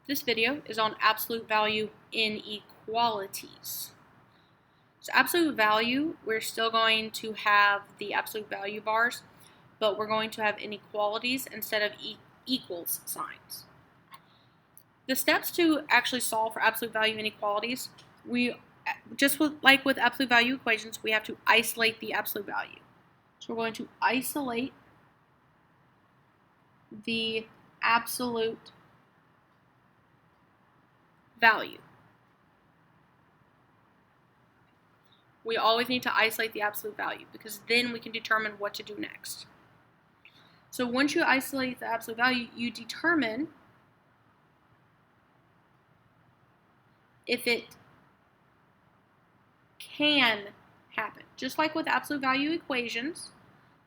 This video is on absolute value inequalities. So absolute value, we're still going to have the absolute value bars, but we're going to have inequalities instead of equals signs. The steps to actually solve for absolute value inequalities, like with absolute value equations, we have to isolate the absolute value. So we're going to isolate the absolute value. We always need to isolate the absolute value because then we can determine what to do next. So once you isolate the absolute value, you determine if it can happen. Just like with absolute value equations,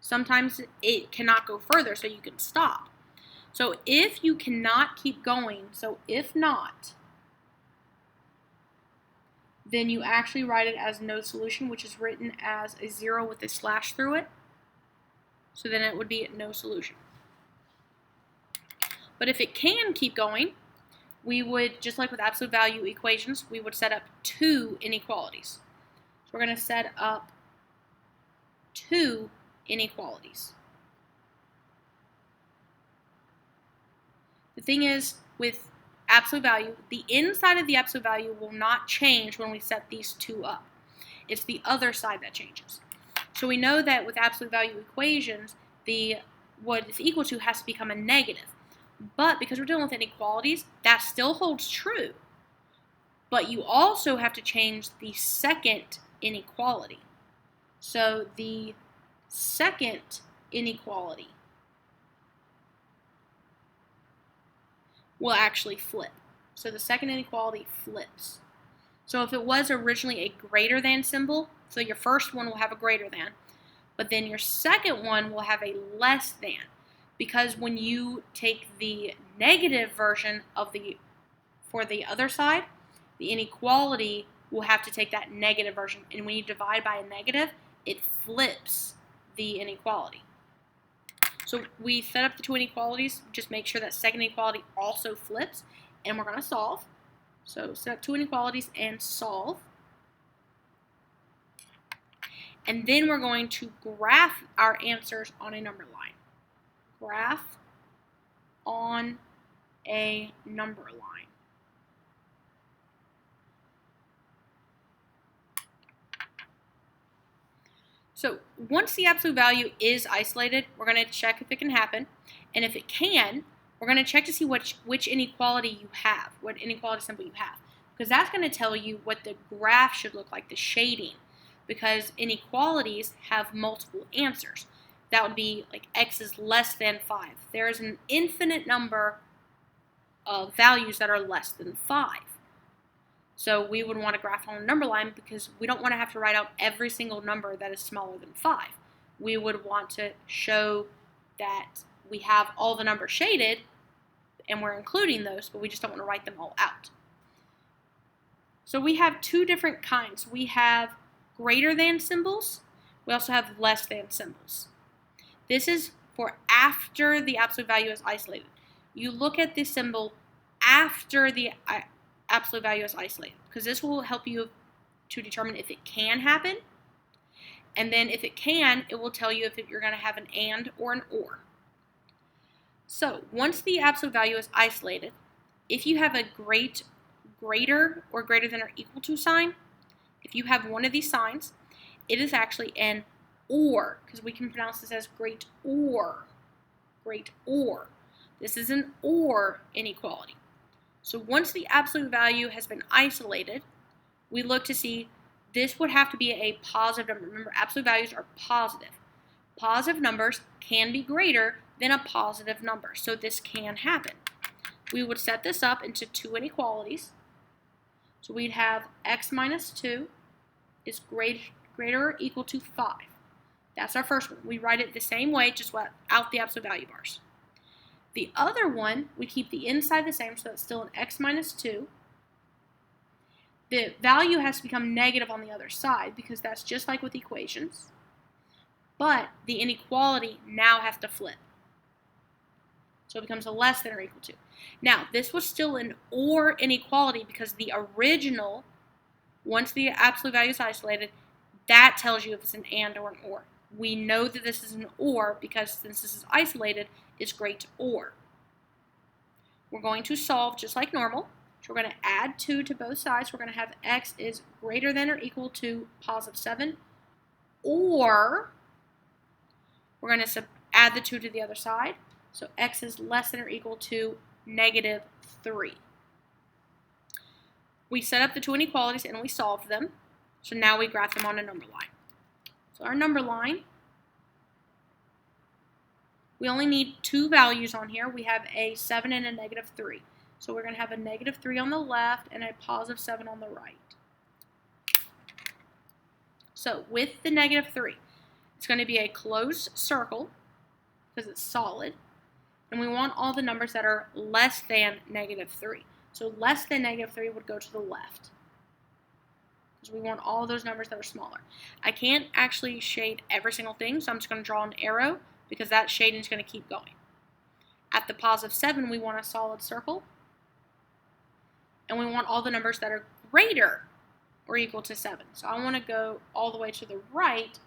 sometimes it cannot go further, so you can stop. So if you cannot keep going, so if not, then you actually write it as no solution, which is written as a 0 with a slash through it. So then it would be no solution. But if it can keep going, we would, just like with absolute value equations, we would set up two inequalities. So we're going to set up two inequalities. The thing is, with absolute value, the inside of the absolute value will not change when we set these two up. It's the other side that changes. So we know that with absolute value equations, what is equal to has to become a negative. But because we're dealing with inequalities, that still holds true. But you also have to change the second inequality. So the second inequality will actually flip. So the second inequality flips. So if it was originally a greater than symbol, so your first one will have a greater than, but then your second one will have a less than, because when you take the negative version for the other side, the inequality will have to take that negative version, and when you divide by a negative, it flips the inequality. So we set up the two inequalities, just make sure that second inequality also flips, and we're going to solve. So set up two inequalities and solve. And then we're going to graph our answers on a number line. Graph on a number line. So once the absolute value is isolated, we're going to check if it can happen. And if it can, we're going to check to see which inequality you have, what inequality symbol you have. Because that's going to tell you what the graph should look like, the shading. Because inequalities have multiple answers. That would be like x is less than 5. There is an infinite number of values that are less than 5. So we would want to graph on a number line because we don't want to have to write out every single number that is smaller than 5. We would want to show that we have all the numbers shaded and we're including those, but we just don't want to write them all out. So we have two different kinds. We have greater than symbols. We also have less than symbols. This is for after the absolute value is isolated. You look at this symbol after the absolute value is isolated, because this will help you to determine if it can happen, and then if it can, it will tell you if you're going to have an and or an or. So once the absolute value is isolated, if you have a greater or greater than or equal to sign, if you have one of these signs, it is actually an or, because we can pronounce this as great or. Great or. This is an or inequality. So once the absolute value has been isolated, we look to see this would have to be a positive number. Remember, absolute values are positive. Positive numbers can be greater than a positive number, so this can happen. We would set this up into two inequalities. So we'd have x minus 2 is greater or equal to 5. That's our first one. We write it the same way, just without the absolute value bars. The other one, we keep the inside the same, so that's still an x minus 2. The value has to become negative on the other side because that's just like with equations. But the inequality now has to flip. So it becomes a less than or equal to. Now, this was still an or inequality because the original, once the absolute value is isolated, that tells you if it's an and or an or. We know that this is an or because since this is isolated, it's great or. We're going to solve just like normal. So we're going to add 2 to both sides. We're going to have x is greater than or equal to positive 7, or we're going to add the 2 to the other side. So x is less than or equal to negative 3. We set up the 2 inequalities and we solved them. So now we graph them on a number line. So our number line, we only need 2 values on here. We have a 7 and a negative 3. So we're going to have a negative 3 on the left and a positive 7 on the right. So with the negative 3, it's going to be a closed circle because it's solid. And we want all the numbers that are less than negative 3. So less than negative 3 would go to the left, because we want all those numbers that are smaller. I can't actually shade every single thing, so I'm just going to draw an arrow because that shading is going to keep going. At the positive 7, we want a solid circle. And we want all the numbers that are greater or equal to 7. So I want to go all the way to the right,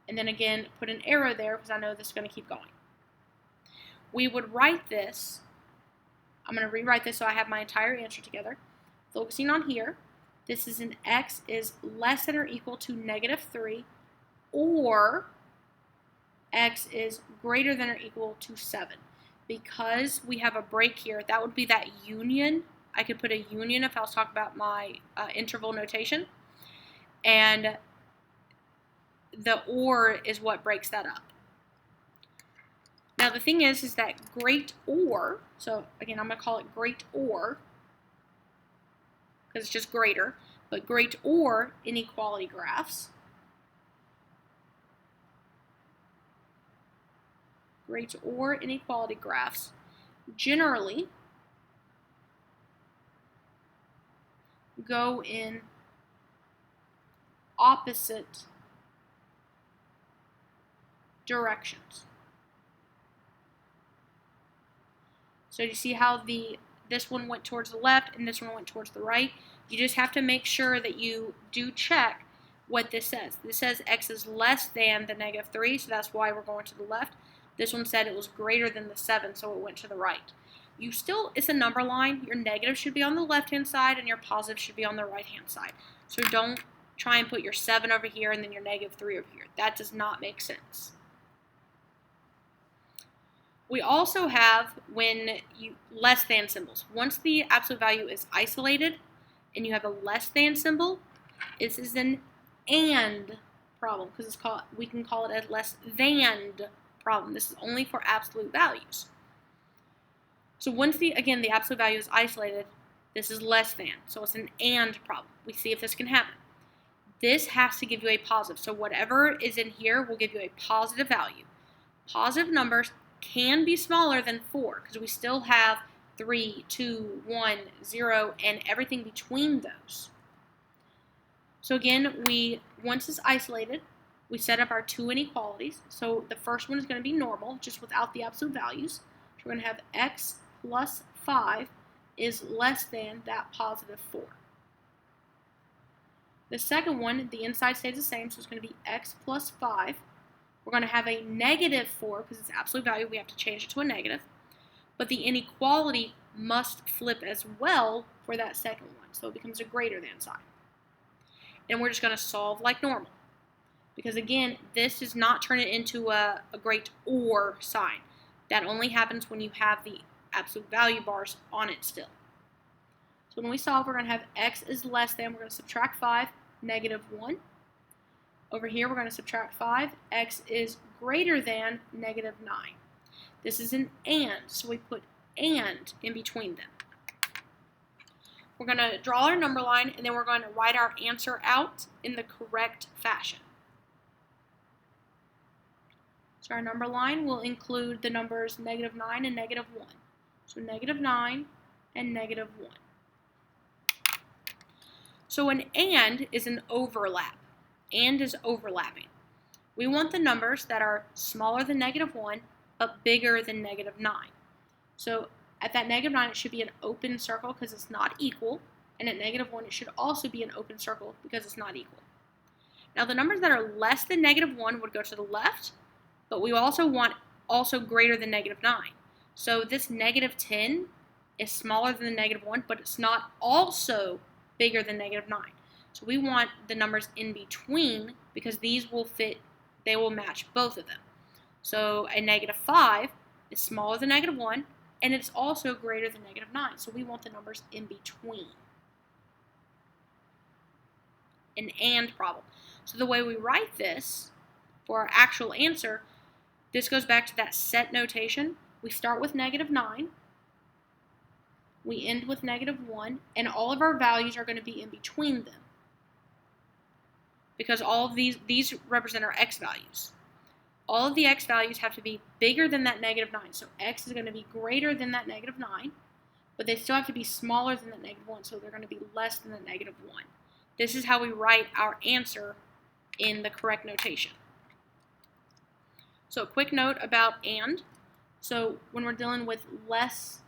and then again put an arrow there because I know this is going to keep going. We would write this, I'm going to rewrite this so I have my entire answer together. Focusing on here, this is an x is less than or equal to negative 3, or x is greater than or equal to 7. Because we have a break here, that would be that union. I could put a union if I was talking about my interval notation. And the or is what breaks that up. Now the thing is that great or, so again I'm going to call it great or, because it's just greater, but great or inequality graphs, great or inequality graphs generally go in opposite directions. So you see how this one went towards the left and this one went towards the right? You just have to make sure that you do check what this says. This says x is less than the negative 3, so that's why we're going to the left. This one said it was greater than the 7, so it went to the right. It's a number line. Your negative should be on the left-hand side and your positive should be on the right-hand side. So don't try and put your 7 over here and then your negative 3 over here. That does not make sense. We also have less than symbols. Once the absolute value is isolated and you have a less than symbol, this is an and problem because we can call it a less than problem. This is only for absolute values. So once the absolute value is isolated, this is less than. So it's an and problem. We see if this can happen. This has to give you a positive. So whatever is in here will give you a positive value. Positive numbers can be smaller than 4 because we still have 3, 2, 1, 0, and everything between those. So again, once it's isolated, we set up our 2 inequalities. So the first one is going to be normal, just without the absolute values. So we're going to have x plus 5 is less than that positive 4. The second one, the inside stays the same, so it's going to be x plus 5. We're going to have a negative 4 because it's absolute value. We have to change it to a negative. But the inequality must flip as well for that second one, so it becomes a greater than sign. And we're just going to solve like normal. Because again, this does not turn it into a great or sign. That only happens when you have the absolute value bars on it still. So when we solve, we're going to have x is less than, we're going to subtract 5, negative 1. Over here, we're going to subtract 5. X is greater than negative 9. This is an and, so we put and in between them. We're going to draw our number line, and then we're going to write our answer out in the correct fashion. So our number line will include the numbers negative 9 and negative 1. So negative 9 and negative 1. So an and is an overlap. And is overlapping. We want the numbers that are smaller than negative 1 but bigger than negative 9. So at that negative 9, it should be an open circle because it's not equal. And at negative 1, it should also be an open circle because it's not equal. Now the numbers that are less than negative 1 would go to the left, but we also want also greater than negative 9. So this negative 10 is smaller than the negative 1, but it's not also bigger than negative 9. So we want the numbers in between because these will fit, they will match both of them. So a negative 5 is smaller than negative 1, and it's also greater than negative 9. So we want the numbers in between. An AND problem. So the way we write this for our actual answer, this goes back to that set notation. We start with negative 9, we end with negative 1, and all of our values are going to be in between them because all of these represent our x values. All of the x values have to be bigger than that negative 9. So x is going to be greater than that negative 9, but they still have to be smaller than that negative 1, so they're going to be less than the negative 1. This is how we write our answer in the correct notation. So a quick note about AND. So when we're dealing with less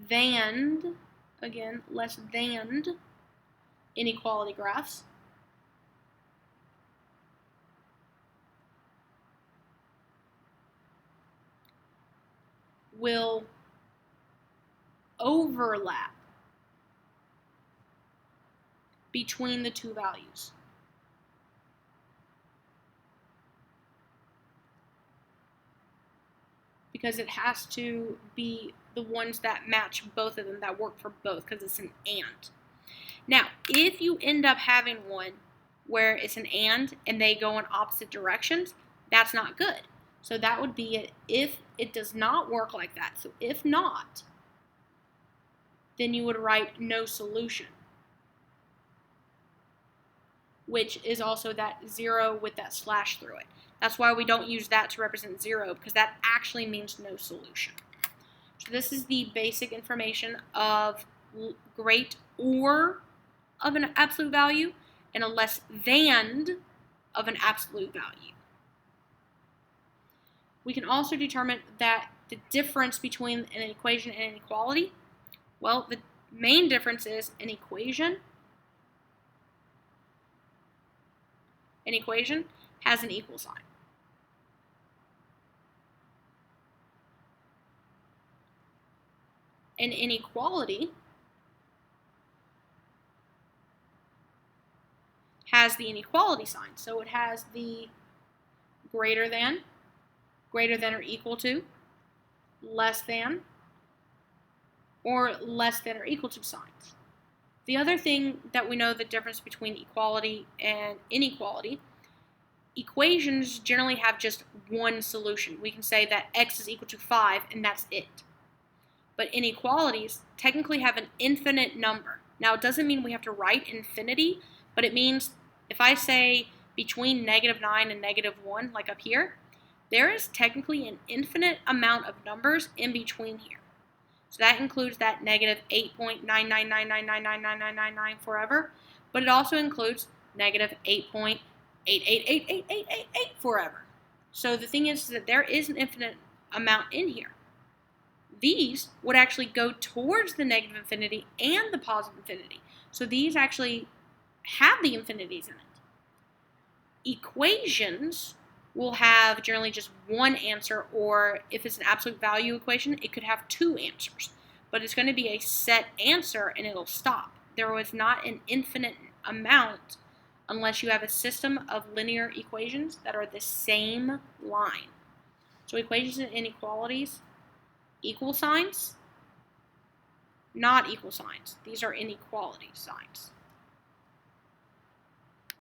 than, again, less than inequality graphs, will overlap between the two values. Because it has to be the ones that match both of them, that work for both, because it's an AND. Now, if you end up having one where it's an and they go in opposite directions, that's not good. So that would be it if it does not work like that. So if not, then you would write no solution, which is also that 0 with that slash through it. That's why we don't use that to represent 0, because that actually means no solution. So this is the basic information of great or of an absolute value and a less than of an absolute value. We can also determine that the difference between an equation and an inequality, well, the main difference is an equation has an equal sign. An inequality has the inequality sign. So it has the greater than or equal to, less than, or less than or equal to signs. The other thing that we know the difference between equality and inequality, equations generally have just one solution. We can say that x is equal to 5 and that's it. But inequalities technically have an infinite number. Now, it doesn't mean we have to write infinity, but it means if I say between negative 9 and negative 1, like up here, there is technically an infinite amount of numbers in between here. So that includes that negative 8.999999999 forever, but it also includes negative 8.88888888 forever. So the thing is that there is an infinite amount in here. These would actually go towards the negative infinity and the positive infinity. So these actually have the infinities in it. Equations will have generally just one answer, or if it's an absolute value equation, it could have two answers. But it's going to be a set answer and it'll stop. There was not an infinite amount unless you have a system of linear equations that are the same line. So equations and inequalities, equal signs, not equal signs. These are inequality signs.